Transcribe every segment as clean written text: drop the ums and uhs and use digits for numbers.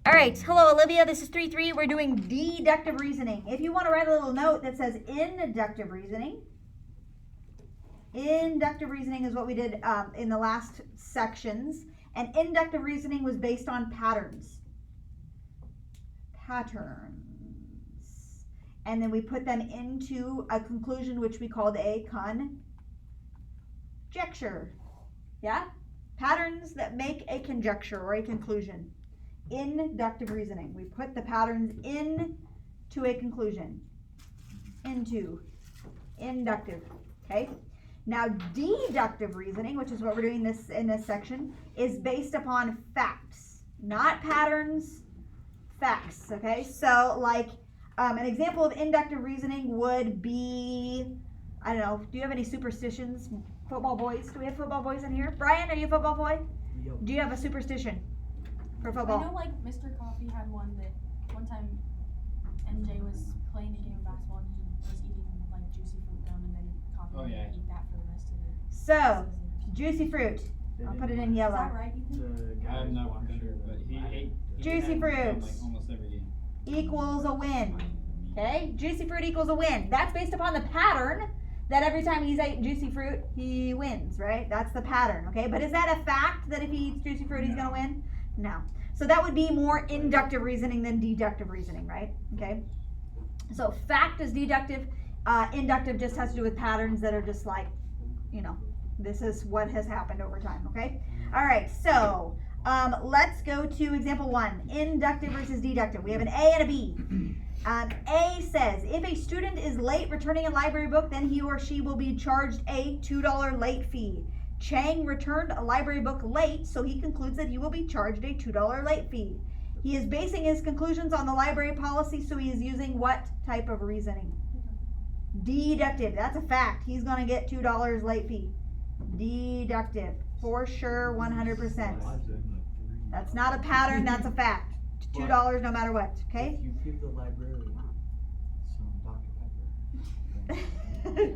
All right, hello Olivia, this is 3-3. We're doing deductive reasoning. If you want to write a little note that says inductive reasoning is what we did in the last sections. And inductive reasoning was based on patterns. And then we put them into a conclusion which we called a conjecture. Yeah? Patterns that make a conjecture or a conclusion. Inductive reasoning. We put the patterns into a conclusion. Into inductive. Okay? Now, deductive reasoning, which is what we're doing in this section, is based upon facts, not patterns, facts. Okay? So, like, an example of inductive reasoning would be, I don't know, do you have any superstitions? Football boys? Do we have football boys in here? Brian, are you a football boy? Yep. Do you have a superstition for football? I know, like, Mr. Coffee had one that one time MJ was playing a game of basketball and he was eating, like, juicy fruit gum, and then Coffee would eat that for the rest of the So, juicy fruit. I'll put it in yellow. Is that right, Ethan? I'm not sure, but he ate Juicy fruit like almost every game. equals a win. Okay? Juicy fruit equals a win. That's based upon the pattern that every time he's ate juicy fruit, he wins, right? That's the pattern, okay? But is that a fact that if he eats juicy fruit, he's going to win? No. So that would be more inductive reasoning than deductive reasoning, right? Okay? So fact is deductive. Inductive just has to do with patterns that are just like, you know, this is what has happened over time, okay? All right, so let's go to example 1, inductive versus deductive. We have an A and a B. A says, if a student is late returning a library book, then he or she will be charged a $2 late fee. Chang returned a library book late, so he concludes that he will be charged a $2 late fee. He is basing his conclusions on the library policy, so he is using what type of reasoning? Deductive. That's a fact. He's going to get $2 late fee. Deductive. For sure, 100%. That's not a pattern, that's a fact. $2 no matter what, okay? If you give the librarian some Dr. Pepper.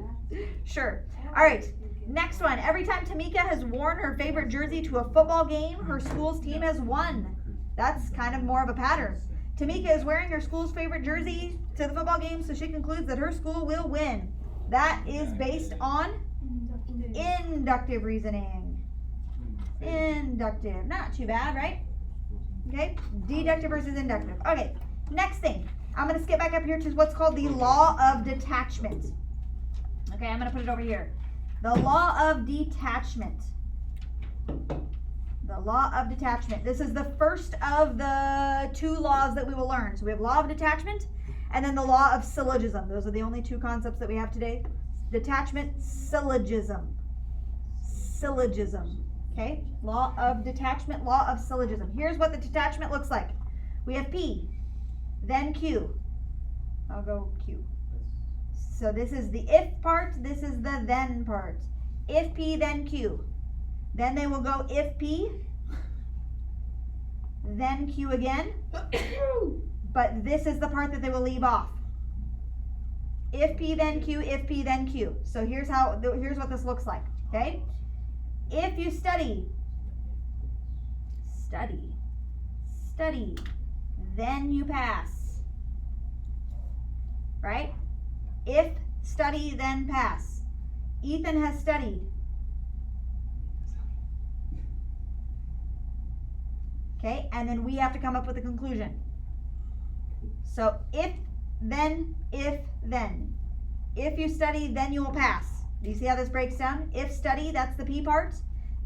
Sure. All right. Next one. Every time Tamika has worn her favorite jersey to a football game, her school's team has won. That's kind of more of a pattern. Tamika is wearing her school's favorite jersey to the football game, so she concludes that her school will win. That is based on inductive reasoning. Inductive. Not too bad, right? Okay. Deductive versus inductive. Okay. Next thing. I'm going to skip back up here to what's called the law of detachment. Okay, I'm going to put it over here. The law of detachment. The law of detachment. This is the first of the 2 laws that we will learn. So we have law of detachment and then the law of syllogism. Those are the only 2 concepts that we have today. Detachment, syllogism. Syllogism. Okay? Law of detachment, law of syllogism. Here's what the detachment looks like. We have P, then Q. I'll go Q. So this is the if part, this is the then part. If P, then Q. Then they will go if P, then Q again. But this is the part that they will leave off. If P, then Q, if P, then Q. So here's what this looks like, okay? If you study, then you pass, right? If study, then pass. Ethan has studied. Okay, and then we have to come up with a conclusion. So if, then, if, then. If you study, then you will pass. Do you see how this breaks down? If study, that's the P part.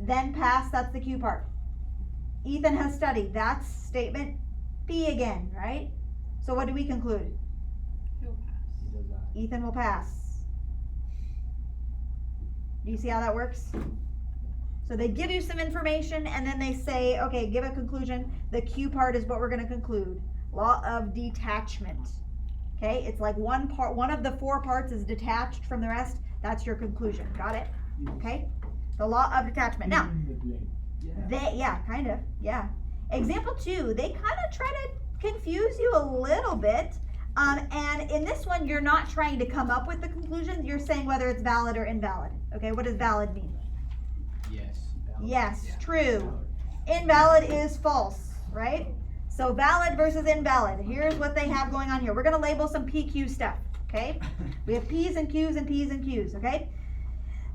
Then pass, that's the Q part. Ethan has studied. That's statement P again, right? So what do we conclude? He'll pass. Ethan will pass. Do you see how that works? So they give you some information and then they say, okay, give a conclusion. The Q part is what we're going to conclude. Law of detachment. Okay, it's like one of the 4 parts is detached from the rest. That's your conclusion. Got it? Okay? The law of detachment. Now, Example 2, they kind of try to confuse you a little bit. And in this one, you're not trying to come up with the conclusion. You're saying whether it's valid or invalid. Okay, what does valid mean? Yes. Yes, true. Invalid is false, right? So valid versus invalid. Here's what they have going on here. We're going to label some PQ stuff, okay? We have P's and Q's and P's and Q's, okay?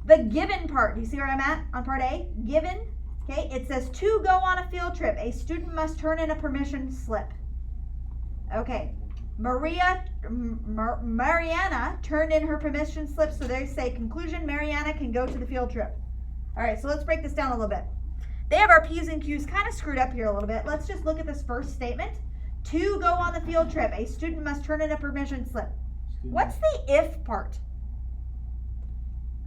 The given part, do you see where I'm at on part A? Given, okay? It says to go on a field trip, a student must turn in a permission slip. Okay. Mariana turned in her permission slip, so they say conclusion, Mariana can go to the field trip. All right, so let's break this down a little bit. They have our P's and Q's kind of screwed up here a little bit. Let's just look at this first statement. To go on the field trip, a student must turn in a permission slip. What's the if part?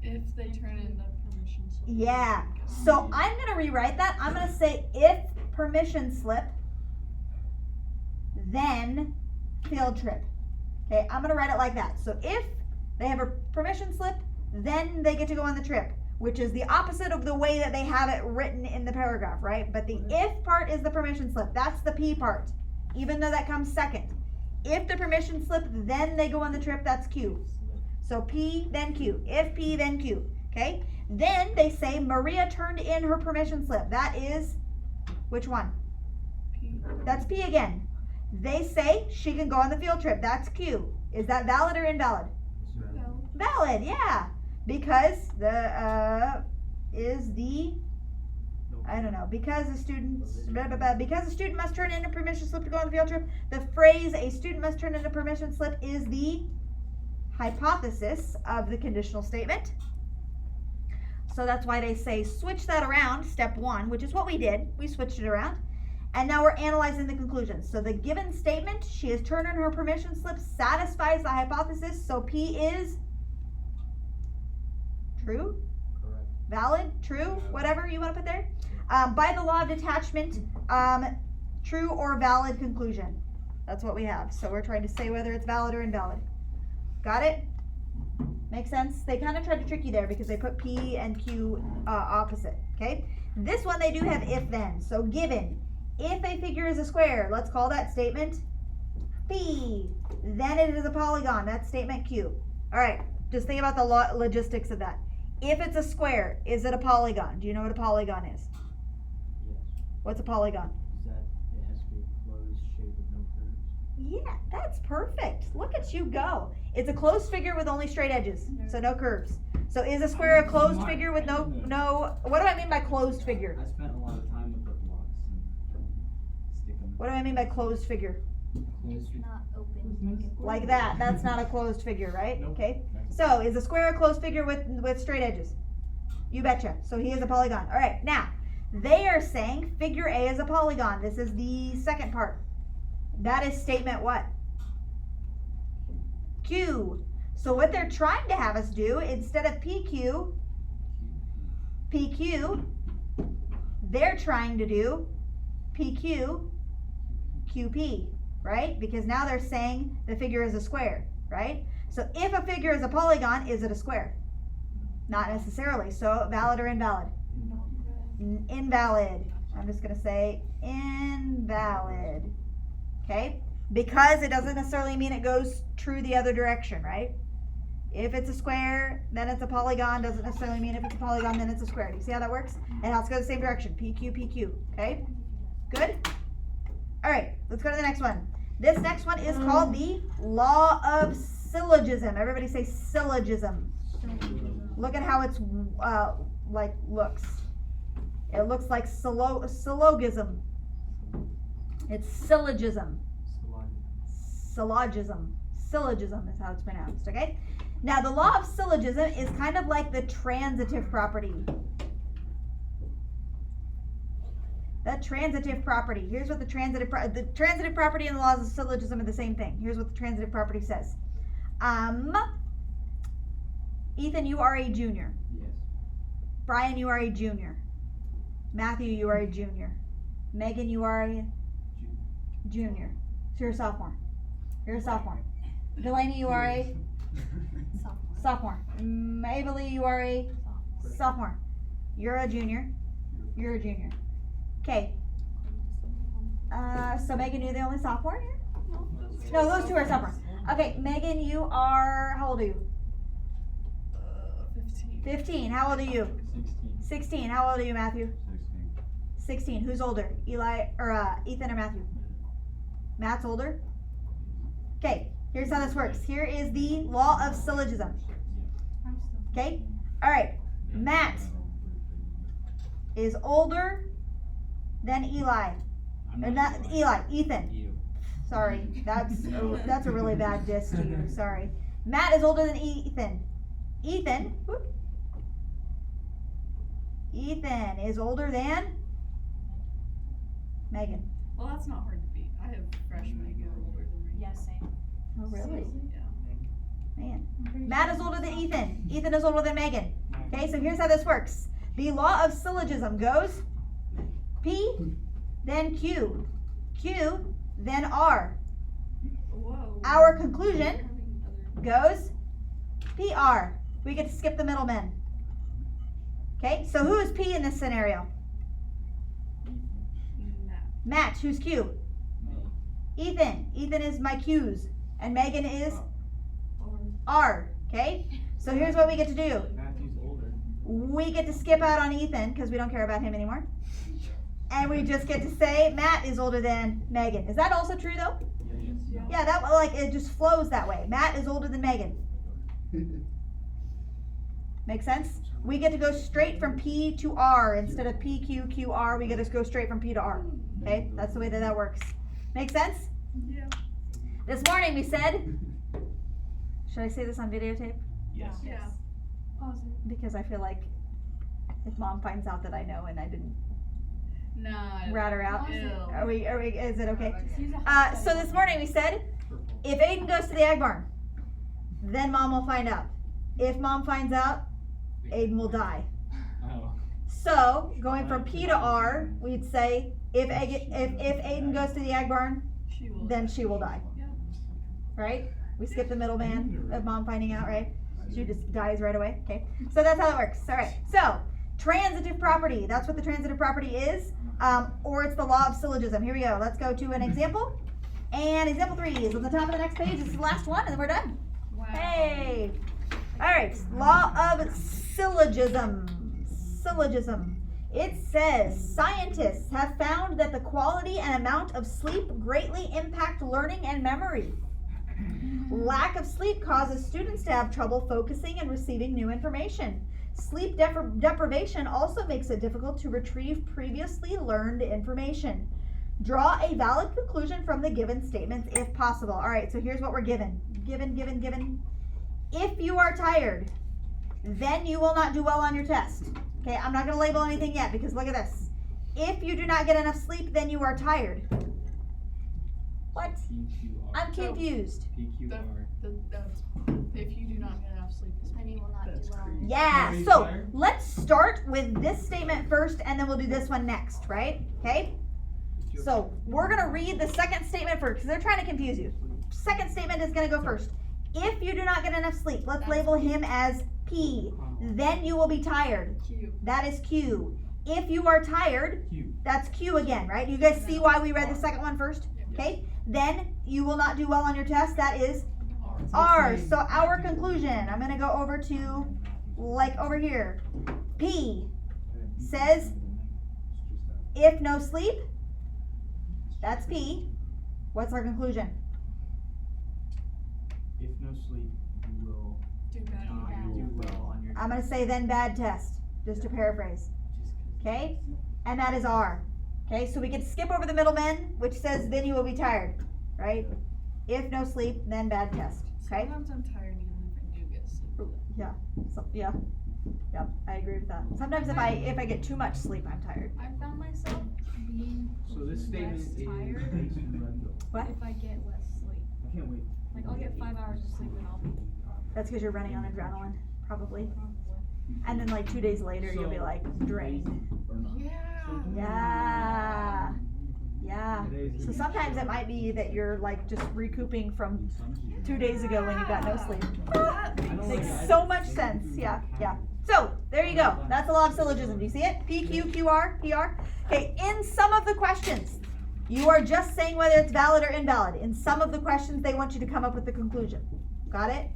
If they turn in the permission slip. Yeah, so I'm going to rewrite that. I'm going to say if permission slip, then field trip. Okay, I'm going to write it like that. So if they have a permission slip, then they get to go on the trip, which is the opposite of the way that they have it written in the paragraph, right? But the if part is the permission slip. That's the P part, even though that comes second. If the permission slip, then they go on the trip, that's Q. So P, then Q. If P, then Q. Okay? Then they say Maria turned in her permission slip. That is, which one? P. That's P again. They say she can go on the field trip. That's Q. Is that valid or invalid? Valid, yeah. Because the I don't know. Because a student must turn in a permission slip to go on the field trip. The phrase a student must turn in a permission slip is the hypothesis of the conditional statement. So that's why they say switch that around, step 1, which is what we did. We switched it around. And now we're analyzing the conclusions. So the given statement, she has turned in her permission slip, satisfies the hypothesis. So P is true, Correct. valid, true, whatever you want to put there. By the law of detachment, true or valid conclusion. That's what we have. So we're trying to say whether it's valid or invalid. Got it? Makes sense? They kind of tried to trick you there because they put P and Q opposite, okay? This one they do have if then. So given, if a figure is a square, let's call that statement P. Then it is a polygon, that's statement Q. All right, just think about the logistics of that. If it's a square, is it a polygon? Do you know what a polygon is? Yes. What's a polygon? Is that it has to be a closed shape with no curves? Yeah, that's perfect. Look at you go. It's a closed figure with only straight edges, so no curves. So is a square a closed figure with no, what do I mean by closed figure? I spent a lot of time with the blocks and stick them. What do I mean by closed figure? Closed figure. Not open. Like that, that's not a closed figure, right? Nope. Okay, so is a square a closed figure with straight edges? You betcha, so he is a polygon. All right, now, they are saying figure A is a polygon. This is the second part. That is statement what? Q. So what they're trying to have us do, instead of PQ, PQ, they're trying to do PQ, QP, right? Because now they're saying the figure is a square, right? So if a figure is a polygon, is it a square? Not necessarily. So valid or invalid? Invalid. I'm just going to say invalid. Okay? Because it doesn't necessarily mean it goes true the other direction, right? If it's a square, then it's a polygon. Doesn't necessarily mean if it's a polygon, then it's a square. Do you see how that works? It has to go the same direction. PQ, PQ. Okay? Good? All right, let's go to the next one. This next one is called the law of syllogism. Everybody say syllogism. Look at how it's looks. It looks like syllogism. It's syllogism. Syllogism. Syllogism is how it's pronounced, okay? Now, the law of syllogism is kind of like the transitive property. The transitive property. Here's what the transitive property and the laws of syllogism are the same thing. Here's what the transitive property says. Ethan, you are a junior. Yes. Brian, you are a junior. Matthew, you are a junior. Megan, you are a junior. So you're a sophomore. You're a sophomore. Delaney, you are a sophomore. Mabley, you are a sophomore. You're a junior. You're a junior. Okay. So Megan, you're the only sophomore here? No, those two are sophomores. Okay, Megan, you are, how old are you? 15. 15. How old are you? 16. How old are you, Matthew? 16. Who's older? Ethan or Matthew? Matt's older. Okay, here's how this works. Here is the law of syllogism. Okay, all right. Matt is older than Eli. Or not Eli, Ethan. Sorry, that's a really bad diss to you. Sorry. Matt is older than Ethan. Ethan is older than Megan. Well, that's not hard to beat. I have freshman older than me. Yeah, same. Oh, really? Yeah. Man. Matt is older than Ethan. Ethan is older than Megan. Okay, so here's how this works. The law of syllogism goes P, then Q. Q, then R. Whoa. Our conclusion goes PR. We get to skip the middlemen. Okay, so who is P in this scenario? Matt, who's Q? Ethan. Ethan is my Q's. And Megan is R. Okay, so here's what we get to do. Matthew's older. We get to skip out on Ethan because we don't care about him anymore. And we just get to say Matt is older than Megan. Is that also true though? Yeah, that like it just flows that way. Matt is older than Megan. Make sense? We get to go straight from P to R instead of P, Q, Q, R. We get to go straight from P to R. Okay, that's the way that works. Make sense? Yeah. This morning we said, should I say this on videotape? Yes. Yeah. Because I feel like if mom finds out that I know and I didn't Nah. rat her out, Ew. are we, is it okay? Use a hot So this morning we said, if Aiden goes to the egg barn, then mom will find out. If mom finds out, Aiden will die. Oh. So going from P to R, we'd say if Aiden goes to the egg barn, She will. then she will die. Yeah. Right? We skip the middleman of mom finding out, right? She just dies right away. Okay. So that's how it works. All right. So transitive property. That's what the transitive property is. Or it's the law of syllogism. Here we go. Let's go to an example. And example 3 is on the top of the next page. This is the last one, and then we're done. Wow. Hey. All right. Law of syllogism. Syllogism. It says scientists have found that the quality and amount of sleep greatly impact learning and memory. Lack of sleep causes students to have trouble focusing and receiving new information. Sleep deprivation also makes it difficult to retrieve previously learned information. Draw a valid conclusion from the given statements if possible. All right, so here's what we're given. Given. If you are tired, then you will not do well on your test. Okay, I'm not going to label anything yet because look at this. If you do not get enough sleep, then you are tired. What? PQR. I'm confused. PQR. That's if you do not get enough sleep. Then you will not do That's well. crazy. Yeah, Are you so tired? let's start with this statement first and then we'll do this one next, right? Okay? So we're going to read the second statement first because they're trying to confuse you. Second statement is going to go first. If you do not get enough sleep, let's label him as P. Then you will be tired. Q. That is Q. If you are tired, Q. that's Q again, right? You guys see why we read the second one first? Okay? Then you will not do well on your test. That is R. So our conclusion, I'm going to go over to, like over here. P says, if no sleep, that's P. What's our conclusion? If no sleep, you will Do bad. not do well on your I'm going to say then bad test, just to paraphrase. Okay? And that is R. Okay, so we can skip over the middleman, which says then you will be tired, right? If no sleep, then bad test. Okay? Sometimes I'm tired even if I do get sleep. Yeah. So, yeah. Yep, I agree with that. Sometimes if I get too much sleep, I'm tired. I found myself being So this statement less is tired What? if I get less sleep. I can't wait. Like I'll get 5 hours of sleep and I'll be That's because you're running on adrenaline, probably. probably. And then like 2 days later, you'll be like drained. Yeah. Yeah. So sometimes it might be that you're like just recouping from 2 days ago when you got no sleep. Makes so much sense. Yeah. So there you go. That's the law of syllogism. Do you see it? P, Q, Q, R, P, R. Okay, in some of the questions, you are just saying whether it's valid or invalid. In some of the questions, they want you to come up with the conclusion. Got it?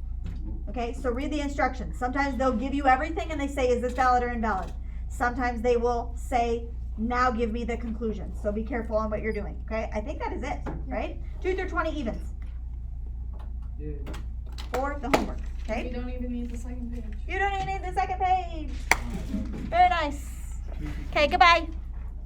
Okay, so read the instructions. Sometimes they'll give you everything and they say, is this valid or invalid? Sometimes they will say, Now give me the conclusions. So be careful on what you're doing. Okay, I think that is it, right? 2 through 20 evens. Yeah. For the homework. Okay. You don't even need the second page. You don't even need the second page. Very nice. Okay, goodbye.